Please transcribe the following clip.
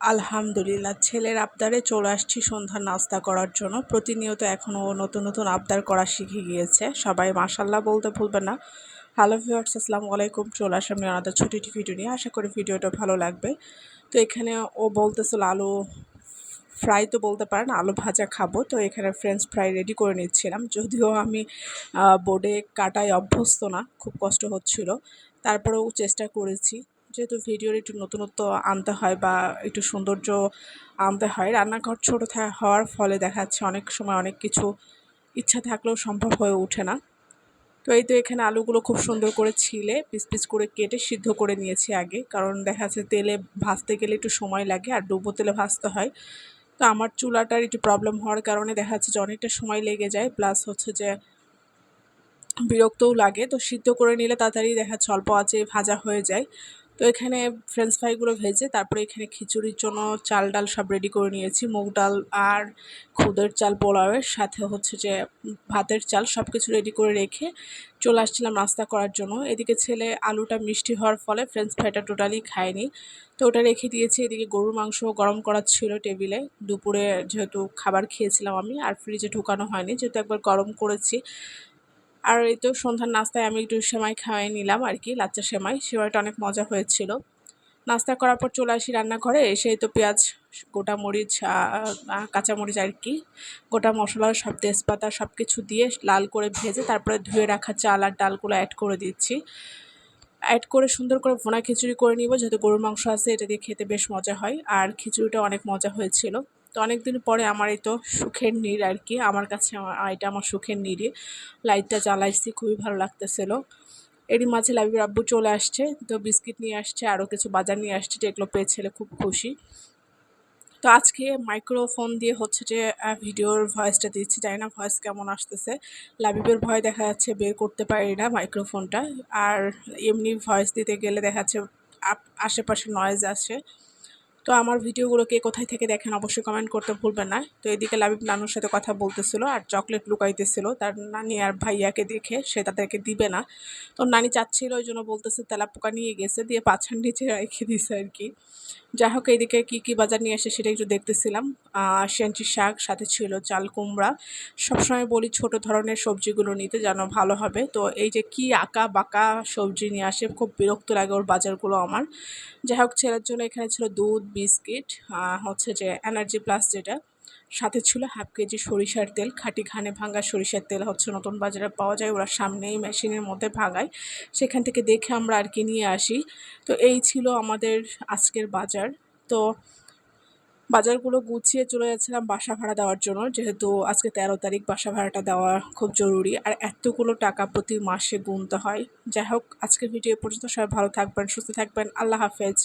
আলহামদুলিল্লাহ, ছেলের আবদারে চলে আসছি সন্ধ্যার নাস্তা করার জন্য। প্রতিনিয়ত এখনও নতুন নতুন আবদার করা শিখে গিয়েছে। সবাই মাশাল্লাহ বলতে ভুলবেন না। হ্যালো ভিউয়ার্স, আসসালামু আলাইকুম। চলে আসলাম আমাদের ছোট একটি ভিডিও নিয়ে। আশা করি ভিডিওটা ভালো লাগবে। তো এখানে ও বলতেছিল আলু ফ্রাই তো বলতে পারেন, আলু ভাজা খাবো। তো এখানে ফ্রেঞ্চ ফ্রাই রেডি করে নিচ্ছিলাম। যদিও আমি বোর্ডে কাটায় অভ্যস্ত না, খুব কষ্ট হচ্ছিল, তারপরেও চেষ্টা করেছি। যেহেতু ভিডিওর একটু নতুনত্ব আনতে হয় বা একটু সৌন্দর্য আনতে হয়, রান্নাঘর ছোটো হওয়ার ফলে দেখা যাচ্ছে অনেক সময় অনেক কিছু ইচ্ছা থাকলেও সম্ভব হয়ে ওঠে না। তো এই তো এখানে আলুগুলো খুব সুন্দর করে ছিলে পিস পিস করে কেটে সিদ্ধ করে নিয়েছি আগে, কারণ দেখা যাচ্ছে তেলে ভাজতে গেলে একটু সময় লাগে আর ডুবো তেলে ভাজতে হয়। তো আমার চুলাটার একটু প্রবলেম হওয়ার কারণে দেখা যাচ্ছে যে অনেকটা সময় লেগে যায়, প্লাস হচ্ছে যে বিরক্তও লাগে। তো সিদ্ধ করে নিলে তাড়াতাড়ি দেখা যাচ্ছে অল্প আঁচে ভাজা হয়ে যায়। তো এখানে ফ্রেঞ্চ ফ্রাইগুলো ভেজে তারপরে এখানে খিচুড়ির জন্য চাল ডাল সব রেডি করে নিয়েছি। মুগ ডাল আর খুদের চাল পোলাওয়ের সাথে হচ্ছে যে ভাতের চাল সব কিছু রেডি করে রেখে চলে আসছিলাম নাস্তা করার জন্য। এদিকে ছেলে আলুটা মিষ্টি হওয়ার ফলে ফ্রেঞ্চ ফ্রাইটা টোটালি খায়নি, তো ওটা রেখে দিয়েছি। এদিকে গরুর মাংস গরম করা ছিল টেবিলে। দুপুরে যেহেতু খাবার খেয়েছিলাম আমি, আর ফ্রিজে ঢুকানো হয়নি, যেহেতু একবার গরম করেছি। আর এই তো সন্ধ্যার নাস্তায় আমি একটু সেমাই খাওয়াই নিলাম আর কি, লাচ্চা সেমাই। সেমাইটা অনেক মজা হয়েছিল। নাস্তা করার পর চলে আসি রান্নাঘরে। এসেই তো পেঁয়াজ, গোটা মরিচ, কাঁচামরিচ আর কি, গোটা মশলা সব তেজপাতা সব কিছু দিয়ে লাল করে ভেজে তারপরে ধুয়ে রাখা চাল আর ডালগুলো অ্যাড করে দিচ্ছি। অ্যাড করে সুন্দর করে ভুনা খিচুড়ি করে নিব, যেহেতু গরুর মাংস আছে, এটা দিয়ে খেতে বেশ মজা হয়। আর খিচুড়িটা অনেক মজা হয়েছিল। তো অনেকদিন পরে আমার এই তো সুখের নীড় আর কি, আমার কাছে এটা আমার সুখের নীড়ই। লাইটটা জ্বালাইছি, খুবই ভালো লাগতেছিল। এরই মাঝে লাবিবের আব্বু চলে আসছে, তো বিস্কিট নিয়ে আসছে, আরও কিছু বাজার নিয়ে আসছে, যেগুলো পেয়ে ছেলে খুব খুশি। তো আজকে মাইক্রোফোন দিয়ে হচ্ছে যে ভিডিওর ভয়েসটা দিচ্ছি, জানি না ভয়েস কেমন আসতেছে। লাবিবের ভয় দেখা যাচ্ছে বের করতে পারি না মাইক্রোফোনটা। আর এমনি ভয়েস দিতে গেলে দেখা যাচ্ছে আশেপাশে নয়েজ আসে। তো আমার ভিডিওগুলো কে কোথায় থেকে দেখেন অবশ্যই কমেন্ট করতে ভুলবেন না। তো এদিকে লাবিব নানুর সাথে কথা বলতেছিল আর চকলেট লুকাইতেছিল তার নানি আর ভাইয়াকে দেখে, সে তাদেরকে দিবে না। তো নানি চাচ্ছিল, ওই জন্য বলতেছে তেলাপোকা নিয়ে গেছে, দিয়ে পাছার নিচে রেখে দিছে আর কি। যাই হোক, এইদিকে কী কী বাজার নিয়ে আসে সেটা একটু দেখতেছিলাম। সেন্টি শাক, সাথে ছিল চাল কুমড়া। সবসময় বলি ছোট ধরনের সবজিগুলো নিতে, যেন ভালো হবে। তো এই যে কি আঁকা বাঁকা সবজি নিয়ে আসে, খুব বিরক্ত লাগে ওর বাজারগুলো আমার। যাই হোক, ছেলের জন্য এখানে ছিল দুধ, বিস্কিট, হচ্ছে যে এনার্জি প্লাস যেটা, সাথে ছিল হাফ কেজি সরিষার তেল, খাঁটি ঘানে ভাঙা সরিষার তেল হচ্ছে নতুন বাজারে পাওয়া যায়, ওরা সামনেই মেশিনের মধ্যে ভাঙায়, সেখান থেকে দেখে আমরা আর কি নিয়ে আসি। তো এই ছিল আমাদের আজকের বাজার। তো বাজারগুলো গুছিয়ে চলে যাচ্ছিলাম বাসা ভাড়া দেওয়ার জন্য, যেহেতু আজকে 13 তারিখ, বাসা ভাড়াটা দেওয়া খুব জরুরি, আর এতগুলো টাকা প্রতি মাসে গুনতে হয়। যাই হোক, আজকের ভিডিও পর্যন্ত। সবাই ভালো থাকবেন, সুস্থ থাকবেন। আল্লাহ হাফেজ।